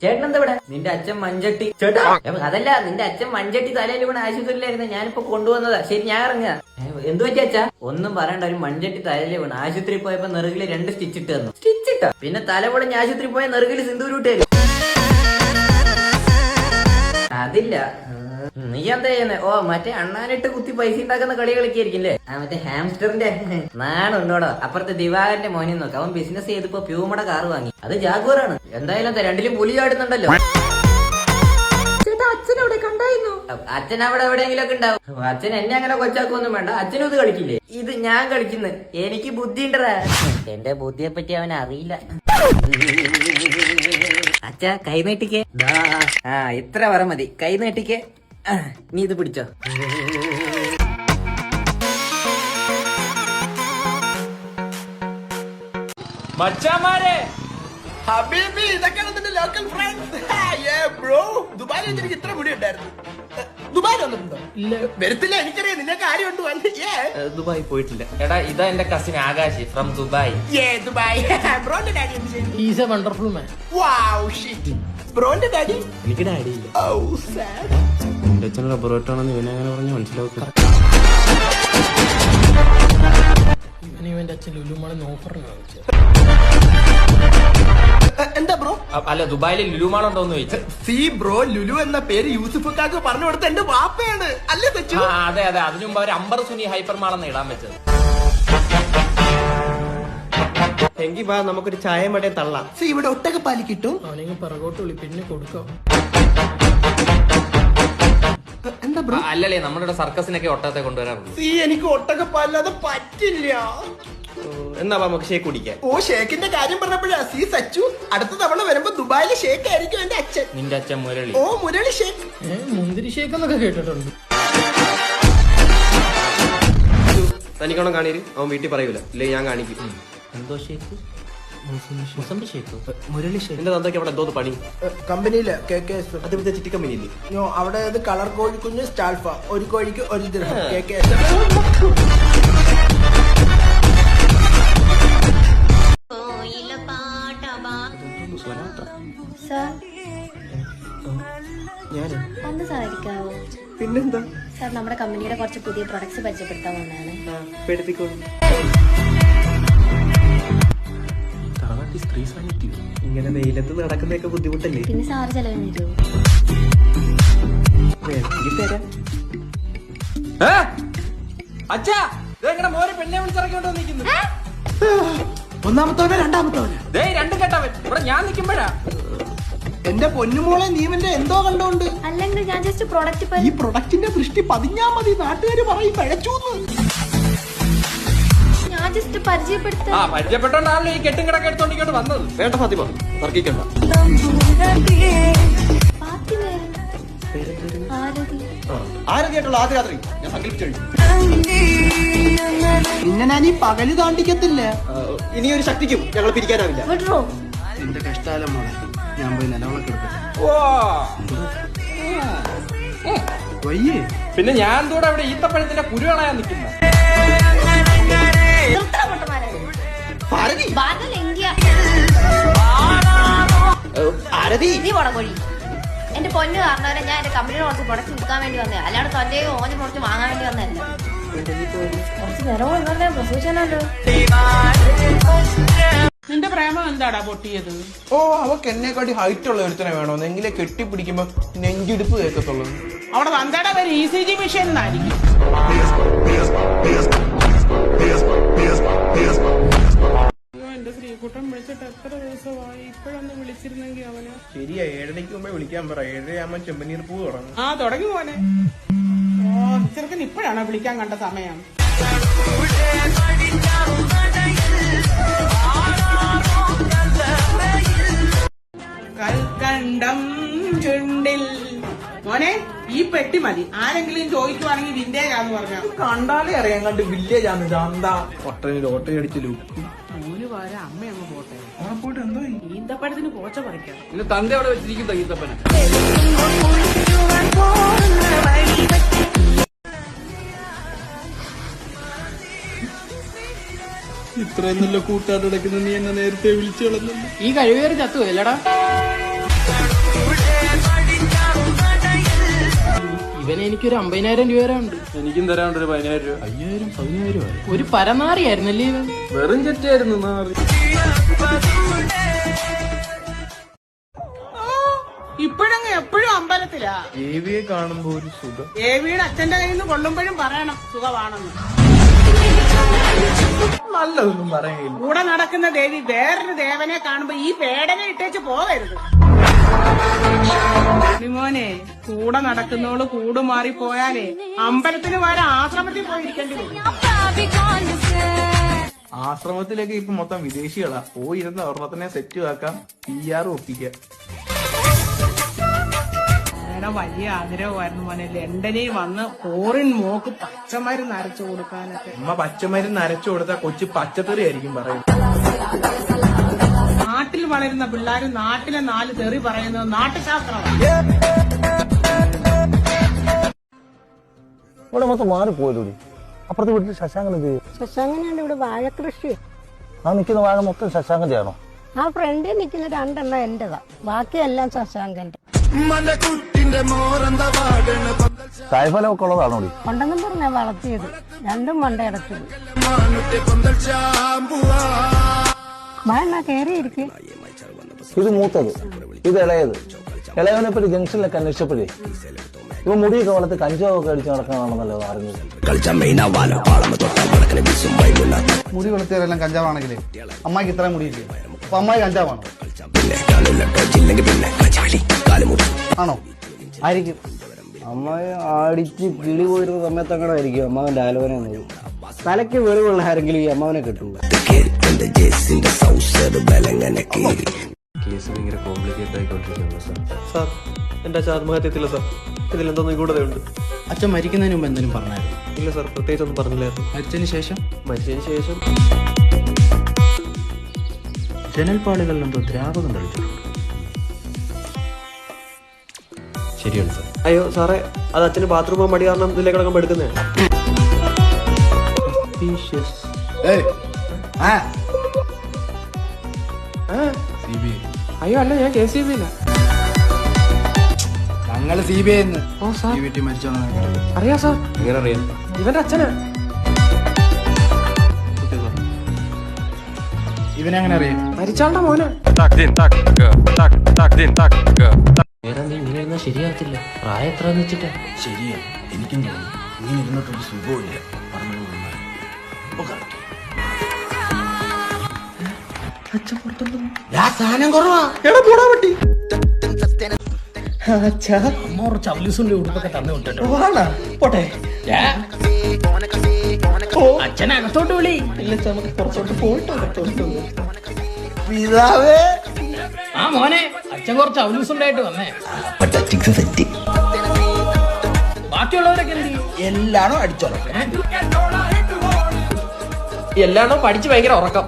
ചേട്ടനെന്താ ഇവിടെ? നിന്റെ അച്ഛൻ മഞ്ചട്ടി ചേട്ടാ അതല്ല, നിന്റെ അച്ഛൻ മഞ്ചട്ടി തലയിൽ വീണ് ആശുപത്രിയിലായിരുന്നു. ഞാനിപ്പോ കൊണ്ടുവന്നതാ. ശരി, ഞാൻ ഇറങ്ങുക. എന്തു പറ്റി അച്ഛാ? ഒന്നും പറയണ്ട, ഒരു മഞ്ചട്ടി തലയിൽ വീണ് ആശുപത്രി പോയപ്പോ നെറുകില് 2 സ്റ്റിച്ച് ഇട്ട് തന്നു. സ്റ്റിച്ച് ഇട്ടാ പിന്നെ തലപൊളിഞ്ഞ് ആശുപത്രി പോയ നെറുകില് സിന്ദൂരിട്ട് തരും. അതില്ല, നീ എന്താ ചെയ്യുന്നേ? ഓ, മറ്റേ അണ്ണാനിട്ട് കുത്തി പൈസ ഉണ്ടാക്കുന്ന കളി കളിക്കായിരിക്കില്ലേ? മറ്റേ ഹാംസ്റ്ററിന്റെ നാണുണ്ടോടോ. അപ്പുറത്തെ ദിവാകരന്റെ മോനെ നോക്ക്, അവൻ ബിസിനസ് ചെയ്തപ്പോ പ്യൂമയുടെ കാറ് വാങ്ങി. അത് ജാഗ്വറാണ്. എന്തായാലും രണ്ടിലും പുലി ചാടുന്നുണ്ടല്ലോ. അച്ഛൻ അവിടെ എവിടെയെങ്കിലും ഒക്കെ ഉണ്ടാവും. അച്ഛൻ എന്നെ അങ്ങനെ കൊച്ചാക്കൊന്നും വേണ്ട. അച്ഛനും ഇത് കളിക്കില്ലേ? ഇത് ഞാൻ കളിക്കുന്നു. എനിക്ക് ബുദ്ധി ഉണ്ടറാ. എന്റെ ബുദ്ധിയെ പറ്റി അവൻ അറിയില്ല. അച്ഛാ, കൈ നീട്ടിക്കേ. ഇത്ര പറ മതി. കൈ നീട്ടിക്കേ. നീ ഇത് പിടിച്ചോ. മച്ചാമാരെ, ഹബീബി, ഇതൊക്കെയാണ് നിന്റെ ലോക്കൽ ഫ്രണ്ട്സ്. ബ്രോ, ദുബായിൽ എനിക്ക് ഇത്ര മുടി ഉണ്ടായിരുന്നു. ദുബായിൽ വന്നിട്ടുണ്ടോ? ഇല്ല, വരത്തില്ല. എനിക്കറിയാം നിന്നെ കാര്യമുണ്ട്. ദുബായ് പോയിട്ടില്ല. എടാ, ഇതാ എന്റെ cousin Akash from Dubai. Dubai. ബ്രോന്റെ ഡാഡി എന്ത് ചെയ്യുന്നു? He's a wonderful man. Wow, shit. ബ്രോന്റെ ഡാഡി? എനിക്ക് ഡാഡി ഇല്ല. Oh, sad. എന്റെ അച്ഛൻ റബ്ബറോട്ടാണെന്ന് ഇവനെ അങ്ങനെ പറഞ്ഞ മനസ്സിലാക്കുക. ഇവന്റെ അച്ഛൻ ലുലുമാളെന്ന് ഓഫറിന് കാണിച്ചു. എന്താ ബ്രോ? അല്ല, ദുബായില് ലുലുമാളുണ്ടോന്ന് ചോദിച്ചു. സി ബ്രോ, ലുലു എന്ന പേര് യൂസുഫക്കാക്ക് പറഞ്ഞു കൊടുത്ത എന്റെ വാപ്പയാണ്. അല്ലേ തെച്ചു? അതെ അതെ, അതിനു മുമ്പ് അവർ അമ്പർ സുനി ഹൈപ്പർ മാളെന്ന് ഇടാൻ വെച്ചത്. എങ്കിൽ വാ, നമുക്കൊരു ചായ മടേ തള്ളാം. സി, ഇവിടെ ഒട്ടകപ്പാലി കിട്ടും. അവനെങ്കിൽ പിറകോട്ട് വിളി, പിന്നെ കൊടുക്കാം. എന്താ ബ്രോ? അല്ലല്ലേ, നമ്മുടെ സർക്കസിനൊക്കെ ഒട്ടകത്തെ കൊണ്ടുവരാറുണ്ട്. സി, എനിക്ക് ഒട്ടകപ്പാലില്ലാതെ പറ്റില്ല. എന്നാ വാ, നമുക്ക് ഷേക്ക് കുടിക്കാം. ഓ, ഷേക്കിന്റെ കാര്യം പറഞ്ഞപ്പോഴാ സി സച്ചു, അടുത്ത തവണ വരുമ്പോ ദുബായിലെ ഷേക്ക് ആയിരിക്കും എന്റെ അച്ഛൻ. നിന്റെ അച്ഛൻ മുരളി. ഓ, മുരളി ഷേക്ക്. മുന്തിരി ഷേക്ക് എന്നൊക്കെ കേട്ടിട്ടുണ്ട്. തനിക്കോണം കാണീര്, അവൻ വീട്ടിൽ പറയൂല. ഇല്ലേ, ഞാൻ കാണിക്കും. എന്തോ ഷേക്ക്? മുസംബി ഷേക്കോ? മുരളി ഷേക്ക്. എന്റെ തന്തയ്ക്ക് അവിടെ എന്തോ പണി. കമ്പനിയില് അത് ഇവിടുത്തെ ചിട്ടി കമ്പനിയില്ലേ? അവിടെ കളർ കോഴിക്കുഞ്ഞ് സ്റ്റാൾഫ, ഒരു കോഴിക്ക് 1 ദിർഹം. ഒന്ന് സഹായിക്കാവോ? പിന്നെന്താ സാർ, നമ്മുടെ കമ്പനിയുടെ കുറച്ച് പുതിയ പ്രൊഡക്ട്സ് പരിചയപ്പെടുത്താൻ വന്നതാണ്. സ്ത്രീ സാന്നിധ്യം ഇങ്ങനെ വെയിലത്ത് നടക്കുന്നതൊക്കെ ബുദ്ധിമുട്ടല്ലേ? പിന്നെ സാറ് ചെലവിന് തരുമോ? അച്ഛാ, ഇതെങ്ങനെ മോരെ പെണ്ണെ വിളിച്ചിറക്കിക്കൊണ്ടോ നിൽക്കുന്നു? ഒന്നാമത്തവനെ രണ്ടാമത്തവന് രണ്ടും കേട്ടവൻ ഇവിടെ ഞാൻ നിൽക്കുമ്പോഴാ. എന്റെ പൊന്നുമോളെ, നീവന്റെ എന്തോ കണ്ടോണ്ട്. അല്ലെങ്കിൽ ഞാൻ ജസ്റ്റ് പ്രൊഡക്റ്റ് ഈ പ്രൊഡക്റ്റിന്റെ ദൃഷ്ടി പതിഞ്ഞാ മതി. നാട്ടുകാര് പറയും പഴച്ചൂന്ന്. ഞാൻ ജസ്റ്റ് പരിചയപ്പെടുത്താം. പരിചയപ്പെട്ടോണ്ടാണല്ലോ ഈ കെട്ടും കിടക്കെ എടുത്തോണ്ടിക്കൊണ്ട് വന്നത്. വേണ്ട ഫാത്തിമ, തർക്കിക്കണ്ട. ആരതിയായിട്ടുള്ള ആദ്യ രാത്രി ഞാൻ സങ്കല്പിച്ചു. പിന്നെ ഞാൻ ഈ പകല് താണ്ടിക്കത്തില്ല. ഇനിയൊരു ശക്തിക്കും ഞങ്ങൾ പിരിക്കാനാവില്ല. എന്റെ കഷ്ടാലം മോളെ, ഞാൻ പോയി നിലവിളക്ക് എടുക്കട്ടെ. വയ്യേ. പിന്നെ ഞാൻ കൂടെ അവിടെ ഈത്തപ്പഴത്തിന്റെ കുരു കളയാൻ നിൽക്കുന്ന. എന്റെ പൊന്നു കാരണവരെ, ഞാൻ എന്റെ കമ്പനിയുടെ കുറച്ച് പ്രൊഡക്റ്റ് വിൽക്കാൻ വേണ്ടി വന്നേ, അല്ലാണ്ട് തൊന്റെ ഓഞ്ഞ് കുറച്ച് വാങ്ങാൻ വേണ്ടി വന്നതല്ല. കുറച്ച് നേരം പ്രസവിച്ചാലോ. നിന്റെ പ്രേമം എന്താടാ പൊട്ടിയത്? ഓ, അവക്ക് എന്നെക്കാട്ടി ഹൈറ്റ് ഉള്ള ഒരുത്തനെ വേണോന്ന്, എങ്കിലേ കെട്ടിപ്പിടിക്കുമ്പോ നെഞ്ചിടിപ്പ് കേൾക്കത്തുള്ളൂ. അവിടെ തന്തയുടെ പേര് ECG മെഷീൻ എന്നായിരിക്കും. എന്റെ ശ്രീകുട്ടൻ വിളിച്ചിട്ട് എത്ര ദിവസമായി? ഇപ്പോഴൊന്ന് വിളിച്ചിരുന്നെങ്കിൽ അവന്. ശരിയാ, 7:30 മുമ്പേ വിളിക്കാൻ പറ. 7:30 ചെമ്പനീർ പൂ തുടങ്ങും. തുടങ്ങി പോനെ. ചെറുക്കൻ ഇപ്പോഴാണോ വിളിക്കാൻ കണ്ട സമയം? കൽക്കണ്ടം ചുണ്ടിൽ. മോനെ, ഈ പെട്ടി മതി. ആരെങ്കിലും ചോദിക്കുവാണെങ്കിൽ വിന്റേജ് ആന്ന് പറഞ്ഞ കണ്ടാലേ അറിയാൻ കണ്ട് വില്ലേജ് ആണ്. ചാന്ത പൊട്ടന് ലോട്ടറി അടിച്ച ലുക്ക്. മൂന്ന് പേരെ അമ്മ അങ്ങ് പോട്ടെ. അവിടെ പോയിട്ട് എന്തോ ഈ ഈന്തപ്പഴത്തിന് പോച്ച പറിക്കാം. നിന്റെ തന്റെ അവിടെ വെച്ചിരിക്കുന്ന ഈത്തപ്പന. ഇത്രയും നല്ല കൂട്ടാടക്കുന്ന നീ എന്നെ നേരത്തെ വിളിച്ചു കളഞ്ഞു. ഈ കഴിവേറി ചത്തു അല്ലടാ. ഇവന് എനിക്കൊരു 50,000 രൂപ വരെ ഉണ്ട്. എനിക്കും തരാണ്ട് ഒരു 10,000 രൂപ. 5,000 ഒരു പരനാറിയായിരുന്നല്ലേ ഇവൻ. വെറും ചെറ്റായിരുന്നു നാറി. ഇപ്പോഴങ്ങ് എപ്പോഴും അമ്പലത്തിലാ. ദേവിയെ കാണുമ്പോ ഒരു സുഖം. ദേവിയുടെ അച്ഛന്റെ കയ്യിൽ നിന്ന് കൊള്ളുമ്പോഴും പറയണം സുഖമാണെന്ന്. നല്ലതൊന്നും പറയില്ല. കൂടെ നടക്കുന്ന ദേവി വേറൊരു ദേവനെ കാണുമ്പോ ഈ പേടനെ ഇട്ടേച്ച് പോകരുത്. മോനെ കൂടെ നടക്കുന്നോള് കൂടുമാറി പോയാലേ അമ്പലത്തിന് വരെ ആശ്രമത്തിൽ പോയിരിക്കേണ്ടി വരും. ആശ്രമത്തിലേക്ക് ഇപ്പൊ മൊത്തം വിദേശികളാ. പോയിരുന്ന ഒരെണ്ണത്തിനെ സെറ്റ് ആക്കാം, PR ഒപ്പിക്കാം. വലിയ ആഗ്രഹമായിരുന്നു മോനെ ലണ്ടനിൽ വന്ന് ഫോറിൻ മോക്ക് പച്ചമരുന്ന് അരച്ചു കൊടുക്കാനൊക്കെ. അമ്മ പച്ചമരുന്ന് അരച്ചു കൊടുത്താൽ കൊച്ചു പച്ചത്തെറി ആയിരിക്കും പറയുന്നത്. നാട്ടിൽ വളരുന്ന പിള്ളേരും നാട്ടിലെ 4 തെറി പറയുന്നത് നാട്ടുശാസ്ത്രമാണ്. ഇവിടെ മൊത്തം മാറിപ്പോയതോടി. അപ്പുറത്ത് വീട്ടിൽ ശശാങ്കൻ എന്ത് ചെയ്യും? ശശാങ്കനാണ് ഇവിടെ വാഴക്കൃഷി. ആ നിൽക്കുന്ന വാഴ മൊത്തം ശശാങ്കന്റെ ആണോ? ആ ഫ്രണ്ടിൽ നിൽക്കുന്ന 2 എണ്ണം എന്റേതാ, ബാക്കിയെല്ലാം ശശാങ്കന്റെ. കായ്ഫലമൊക്കെ ഉള്ളതാണോ? ഉണ്ടെന്നും പറഞ്ഞാ വളർത്തിയത്, 2ഉം മണ്ടയടച്ചത്. വാഴ കേറിയിരിക്കും. ഇത് മൂത്തത്, ഇത് ഇളയത്. ഇളയവനെ പറ്റി ജംഗ്ഷനിലൊക്കെ അന്വേഷിച്ചപ്പോഴേ ഇവ മുടിയൊക്കെ വളർത്തി കഞ്ചാവൊക്കെ അടിച്ച് നടക്കാനാണെന്നല്ലോ അറിഞ്ഞത്. മുടി വളർത്തിയവരെല്ലാം കഞ്ചാവാണെങ്കിലേ അമ്മായിക്ക് ഇത്രയും മുടിയില്ലേ, അപ്പൊ അമ്മായി കഞ്ചാവാണോ? ആണോ? ആയിരിക്കും. അമ്മായി അടിച്ച് കിളി പോയിരുന്ന സമയത്ത് അങ്ങനെ ആയിരിക്കും അമ്മാവന്റെ ആലോചന എന്നത്. തലയ്ക്ക് വെളിവുള്ള ആരെങ്കിലും ഈ അമ്മാവനെ കിട്ടുള്ളൂ. കേസ് ഭയങ്കര കോംപ്ലിക്കേറ്റഡ് ആയിക്കൊണ്ടിരിക്കുന്നു സാർ. എന്റെ അച്ഛൻ ആത്മഹത്യത്തില്ല സാർ. ഇതിലെന്തോ നിഗൂഢതയുണ്ട്. അച്ഛൻ മരിക്കുന്നതിന് മുമ്പ് എന്തെങ്കിലും പറഞ്ഞായിരുന്നു? ഇല്ല സാർ, പ്രത്യേകിച്ച് ഒന്നും പറഞ്ഞില്ലായിരുന്നു. മരിച്ചതിന് ശേഷം ജനൽപ്പാളികളിൽ എന്തോ ദ്രാവകം തളിച്ചിട്ടുണ്ട്. ശരിയാണ് സാർ. അയ്യോ സാറേ, അത് അച്ഛന് ബാത്റൂം പോകാൻ മടി കാരണം ഇതിലേക്കടക്കം എടുക്കുന്നേ. അയ്യോ അല്ല, ഞാൻ കേസ് ചെയ്തില്ല. ഞങ്ങള് CBI അറിയാം സാർ. എങ്ങനെ അറിയാം? ഇവന്റെ അച്ഛനാ. ഇവനെങ്ങനെ അറിയാം? മരിച്ചാളുടെ മോനെ. വേറെ ഇങ്ങനെ ശരിയാകത്തില്ല. പ്രായം എത്രന്ന് വെച്ചിട്ടാ? ശരിയാ, എനിക്കും തോന്നി. ഇങ്ങനെ ഇരുന്നിട്ടൊരു സുഖമില്ല. സാധനം കുറവാ. അമ്മ കുറച്ച് അവലൂസിന്റെ ഉടുപ്പൊക്കെ തന്നു വിട്ടോ. പോട്ടെ. അച്ഛനകത്തോട്ട് വിളി. നമുക്ക് പുറത്തോട്ട് പോയിട്ട് ആ മോനെ, അച്ഛൻ കുറച്ച് അവലൂസ് ഉണ്ടായിട്ട് വന്നേ. ബാക്കിയുള്ളവരൊക്കെ എന്ത് ചെയ്യും? എല്ലാണോ അടിച്ചോളാം. എല്ലാണോ പഠിച്ച് ഭയങ്കര ഉറക്കം.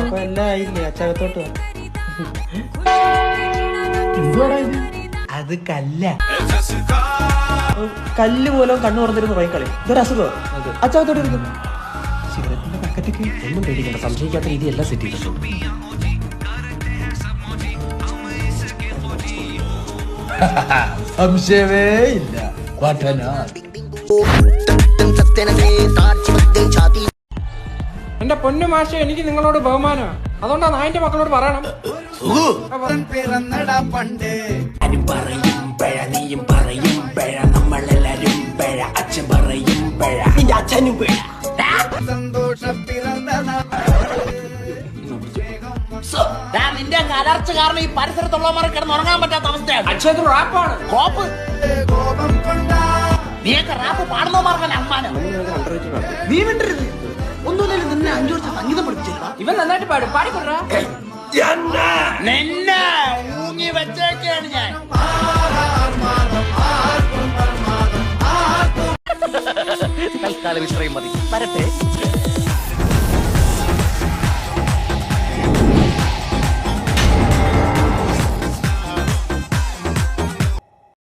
അപ്പൊ എല്ലാം ആയില്ലേ? അച്ചകത്തോട്ട് അത് കല്ല. കല്ല് പോലെ കണ്ണു തുറന്നിരുന്ന് പോയിക്കളി. ഇതൊരു അസുഖം. അച്ചകത്തോട്ട് എടുക്കും. സിഗരറ്റിന്റെ പാക്കറ്റൊക്കെ ഒന്നും പേടിക്കണ്ട, സംശയിക്കാത്ത രീതിയെല്ലാം സെറ്റ് ചെയ്തിട്ടുണ്ട്. സംശയമേ ഇല്ല. എന്റെ പൊന്നു മാഷ, എനിക്ക് നിങ്ങളോട് ബഹുമാനമാണ്. അതുകൊണ്ടാ നായന്റെ മക്കളോട് പറയണം. നിന്റെ അലർച്ച കാരണം ഈ പരിസരത്തുള്ളവന്മാരെ കിടന്ന് ഉറങ്ങാൻ പറ്റാത്ത അവസ്ഥയാണ്. അച്ഛൻ റാപ്പാണ്. കോപ്പ്. നീയൊക്കെ റാപ്പ് പാടുന്നവന്മാർക്കല്ല അമ്മാനം. നീ വിട്ടരുത്. ഒന്നുമില്ല, നിന്നെ 5 വർഷം സംഗീതം പഠിപ്പിച്ചില്ല. ഇവൻ നന്നായിട്ട് പാടും. പാടിക്കൊടുറാ. നിന്നെ ഊങ്ങി വെച്ചേക്കാണ് ഞാൻ. തൽക്കാലം ഇത്രയും മതി. വരട്ടെ.